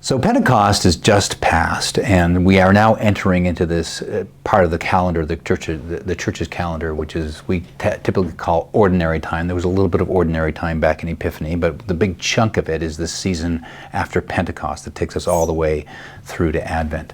So Pentecost is just past, and we are now entering into this part of the calendar, the church's calendar, which is we typically call ordinary time. There was a little bit of ordinary time back in Epiphany, but the big chunk of it is this season after Pentecost that takes us all the way through to Advent.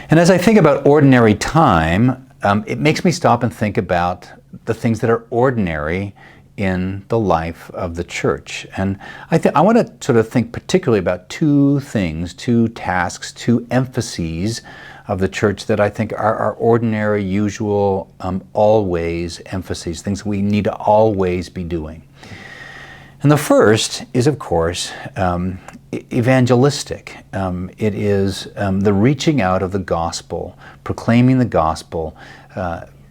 And as I think about ordinary time, it makes me stop and think about the things that are ordinary in the life of the church. And I want to sort of think particularly about two things, two tasks, two emphases of the church that I think are our ordinary, usual, always emphases, things we need to always be doing. And the first is, of course, evangelistic. It is the reaching out of the gospel, proclaiming the gospel,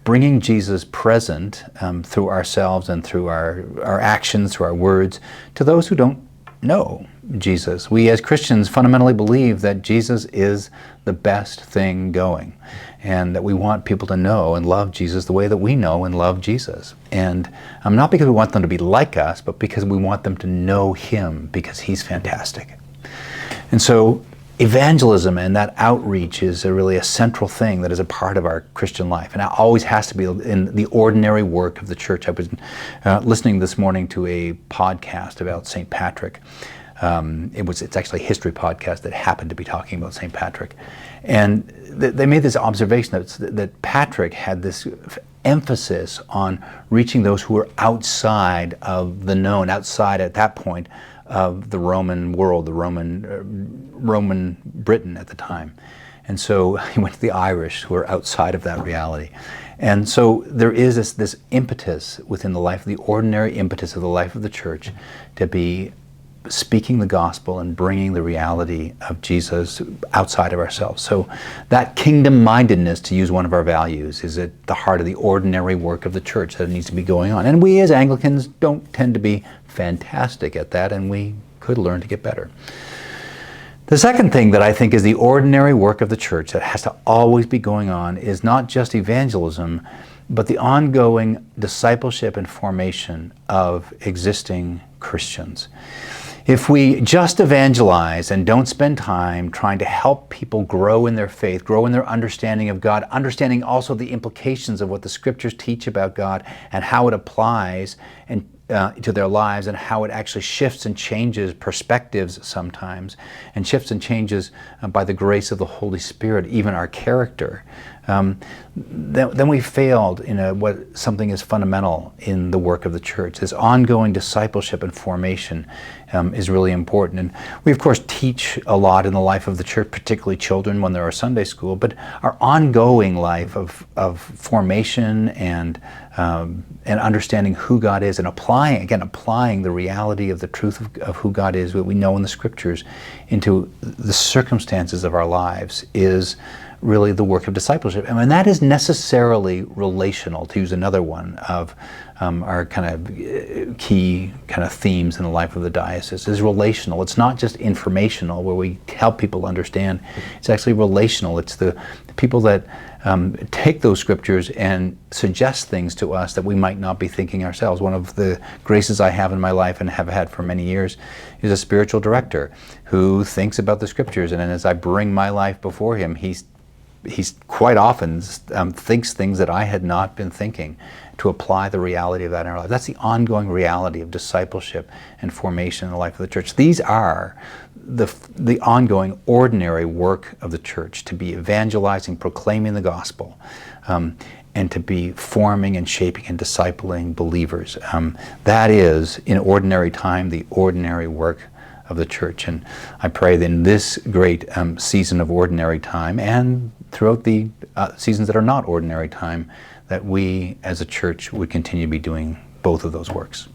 bringing Jesus present through ourselves and through our actions, through our words, to those who don't know Jesus. We as Christians fundamentally believe that Jesus is the best thing going, and that we want people to know and love Jesus the way that we know and love Jesus. And not because we want them to be like us, but because we want them to know Him, because He's fantastic. And so evangelism and that outreach is really a central thing that is a part of our Christian life, and it always has to be in the ordinary work of the church. I was listening this morning to a podcast about St. Patrick. It's actually a history podcast that happened to be talking about St. Patrick, and they made this observation that Patrick had this emphasis on reaching those who were outside of the known, outside at that point of the Roman world, the Roman Britain at the time. And so he went to the Irish, who are outside of that reality. And so there is this impetus within the life, the ordinary impetus of the life of the church, to be speaking the gospel and bringing the reality of Jesus outside of ourselves. So that kingdom-mindedness, to use one of our values, is at the heart of the ordinary work of the church that needs to be going on. And we as Anglicans don't tend to be fantastic at that, and we could learn to get better. The second thing that I think is the ordinary work of the church that has to always be going on is not just evangelism, but the ongoing discipleship and formation of existing Christians. If we just evangelize and don't spend time trying to help people grow in their faith, grow in their understanding of God, understanding also the implications of what the Scriptures teach about God and how it applies to their lives, and how it actually shifts and changes perspectives sometimes, and shifts and changes by the grace of the Holy Spirit, even our character, then we failed in what something is fundamental in the work of the church. This ongoing discipleship and formation is really important. And we, of course, teach a lot in the life of the church, particularly children when they're at Sunday school, but our ongoing life of formation and understanding who God is, and applying the reality of the truth of who God is, what we know in the Scriptures, into the circumstances of our lives, is really the work of discipleship. And that is necessarily relational, to use another one of our kind of key kind of themes in the life of the diocese, is relational. It's not just informational, where we help people understand. It's actually relational. It's the people that take those Scriptures and suggest things to us that we might not be thinking ourselves. One of the graces I have in my life, and have had for many years, is a spiritual director who thinks about the Scriptures, and then as I bring my life before him, he's quite often thinks things that I had not been thinking, to apply the reality of that in our life. That's the ongoing reality of discipleship and formation in the life of the church. These are the ongoing ordinary work of the church, to be evangelizing, proclaiming the gospel, and to be forming and shaping and discipling believers. That is, in ordinary time, the ordinary work of the church. And I pray that in this great season of ordinary time, and throughout the seasons that are not ordinary time, that we as a church would continue to be doing both of those works.